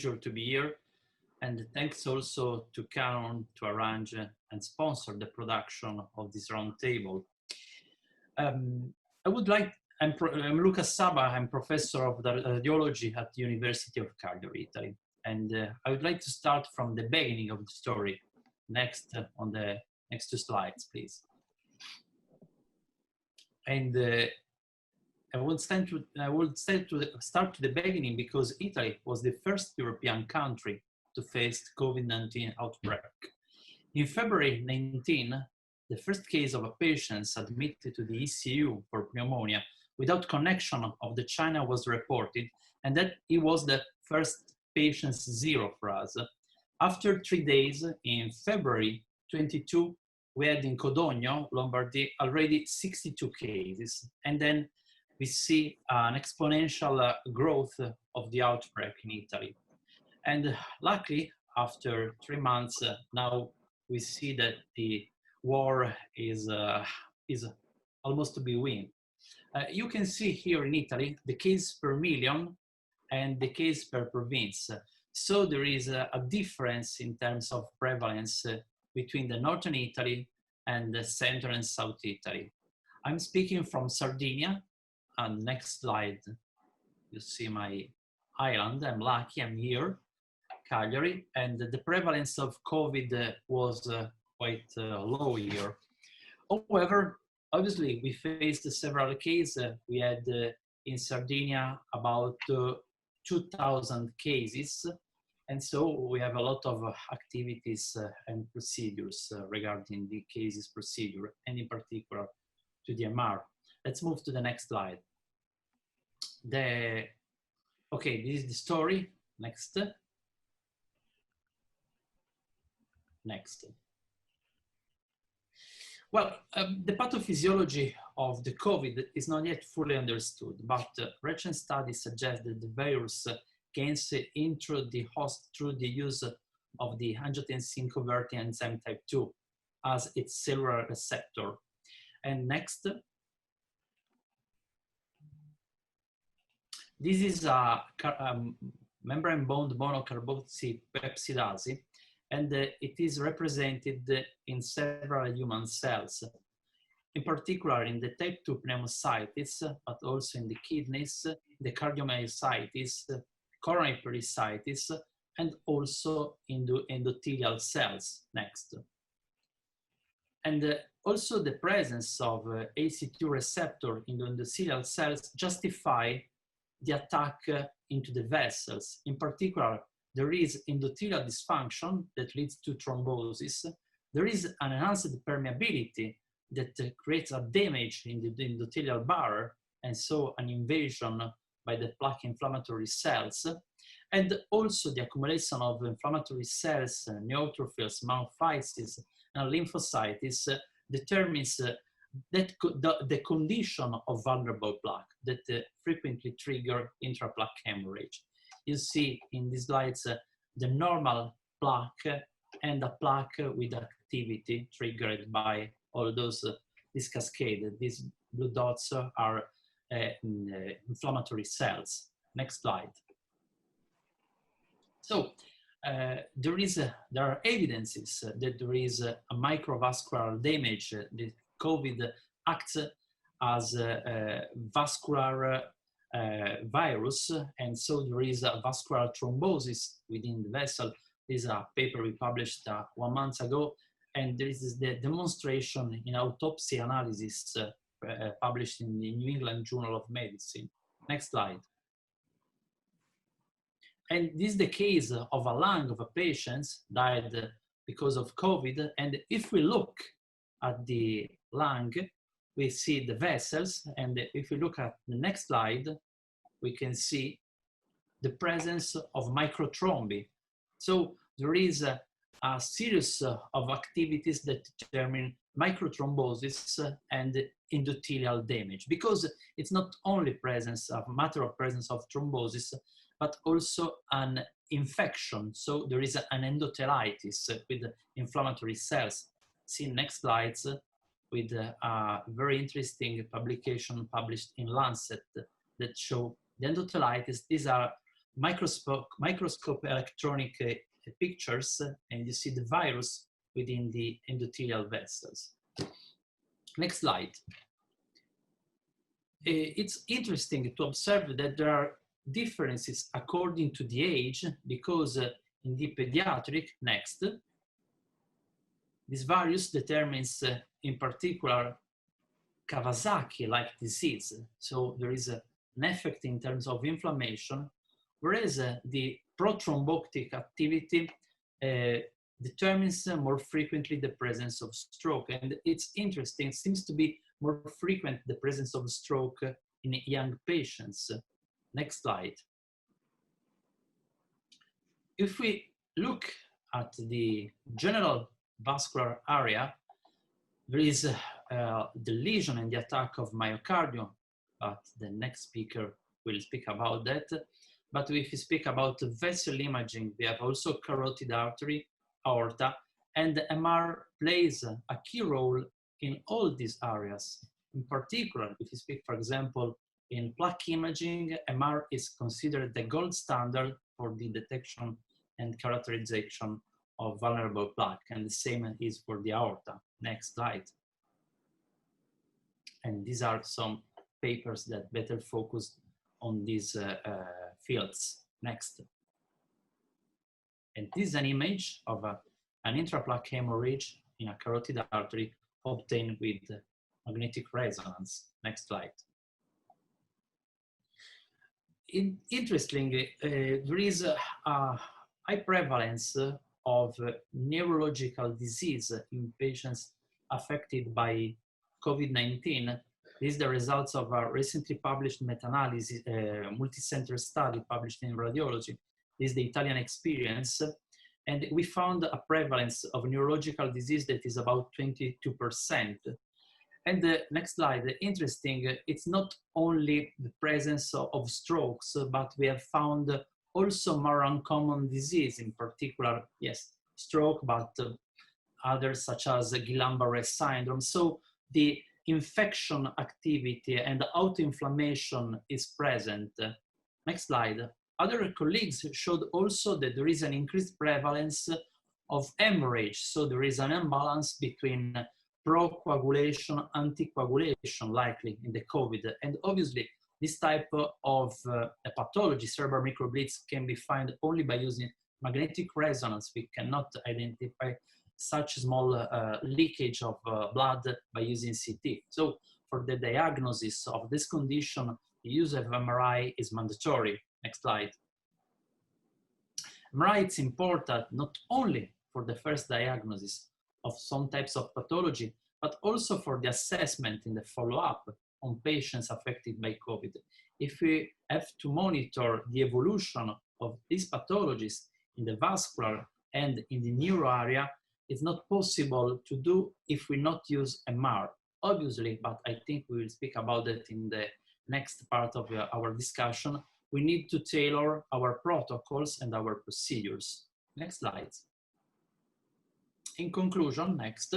pleasure to be here. And thanks also to Canon to arrange and sponsor the production of this roundtable. I'm Luca Saba. I'm professor of radiology at the University of Cagliari, Italy. And I would like to start from the beginning of the story. Next, on the next two slides, please. And I would start to the beginning because Italy was the first European country to face COVID-19 outbreak. In February 19, the first case of a patient admitted to the ECU for pneumonia without connection of the China was reported, and that it was the first patient zero for us. After 3 days, in February 22, we had in Codogno, Lombardy, already 62 cases. And then we see an exponential growth of the outbreak in Italy. And luckily, after 3 months, now we see that the war is almost to be won. You can see here in Italy, the case per million and the case per province. So there is a difference in terms of prevalence between the northern Italy and the central and south Italy. I'm speaking from Sardinia. And next slide, you see my island. I'm lucky, I'm here, Cagliari, and the prevalence of COVID was quite low here. However, obviously, we faced several cases. We had in Sardinia about 2,000 cases. And so we have a lot of activities and procedures regarding the cases procedure, and in particular to the MR. Let's move to the next slide. Okay, this is the story. Next. Next. Well, the pathophysiology of the COVID is not yet fully understood, but recent studies suggest that the virus gains into the host through the use of the angiotensin-converting enzyme type 2 as its cellular receptor. And next. This is a membrane-bound monocarboxy peptidase, and it is represented in several human cells, in particular in the type 2 pneumocystis, but also in the kidneys, the cardiomyocytes, coronary pericytes, and also in the endothelial cells. Next. And also the presence of ACE2 receptor in the endothelial cells justify the attack into the vessels. In particular, there is endothelial dysfunction that leads to thrombosis. There is an enhanced permeability that creates a damage in the endothelial barrier, and so an invasion by the plaque inflammatory cells. And also the accumulation of inflammatory cells, neutrophils, monophytes, and lymphocytes determines that the condition of vulnerable plaque that frequently trigger intraplaque hemorrhage. You see in these slides the normal plaque and a plaque with activity triggered by all those, this cascade. These blue dots are inflammatory cells. Next slide. So there are evidences that there is a microvascular damage. The COVID acts as a vascular virus, and so there is a vascular thrombosis within the vessel. This is a paper we published 1 month ago, and there is the demonstration in autopsy analysis published in the New England Journal of Medicine. Next slide. And this is the case of a lung of a patient died because of COVID, and if we look at the lung, we see the vessels, and if we look at the next slide, we can see the presence of microthrombi. So there is a series of activities that determine microthrombosis and endothelial damage, because it's not only matter of presence of thrombosis, but also an infection. So there is an endothelitis with inflammatory cells. See next slides with a very interesting publication published in Lancet that show the endothelitis. These are microscope electronic pictures, and you see the virus within the endothelial vessels. Next slide. It's interesting to observe that there are differences according to the age, because in the pediatric, next, this virus determines in particular Kawasaki-like disease. So there is an effect in terms of inflammation, whereas the prothrombotic activity determines more frequently the presence of stroke. And it's interesting, it seems to be more frequent the presence of stroke in young patients. Next slide. If we look at the general vascular area, there is the lesion and the attack of myocardium, but the next speaker will speak about that. But if we speak about vessel imaging, we have also carotid artery, aorta, and the MR plays a key role in all these areas. In particular, if you speak, for example, in plaque imaging, MR is considered the gold standard for the detection and characterization of vulnerable plaque, and the same is for the aorta. Next slide. And these are some papers that better focus on these fields. Next. And this is an image of an intraplaque hemorrhage in a carotid artery obtained with magnetic resonance. Next slide. Interestingly, there is a high prevalence of neurological disease in patients affected by COVID-19. This is the results of a recently published meta-analysis, multi-center study published in Radiology. This is the Italian experience. And we found a prevalence of neurological disease that is about 22%. And the next slide, interesting, it's not only the presence of strokes, but we have found also more uncommon disease, in particular, yes, stroke, but others such as Guillain-Barré syndrome. So the infection activity and autoinflammation is present. Next slide. Other colleagues showed also that there is an increased prevalence of hemorrhage. So there is an imbalance between procoagulation, anticoagulation, likely in the COVID. And obviously, this type of pathology, cerebral microbleeds, can be found only by using magnetic resonance. We cannot identify such small leakage of blood by using CT. So for the diagnosis of this condition, the use of MRI is mandatory. Next slide. MRI is important not only for the first diagnosis of some types of pathology, but also for the assessment in the follow-up on patients affected by COVID. If we have to monitor the evolution of these pathologies in the vascular and in the neuro area, it's not possible to do if we not use MR, obviously, but I think we will speak about that in the next part of our discussion. We need to tailor our protocols and our procedures. Next slide. In conclusion, next,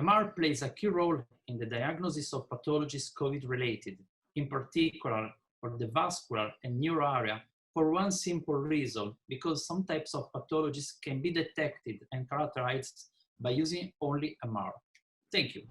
MR plays a key role in the diagnosis of pathologies COVID-related, in particular for the vascular and neuro area, for one simple reason, because some types of pathologies can be detected and characterized by using only MR. Thank you.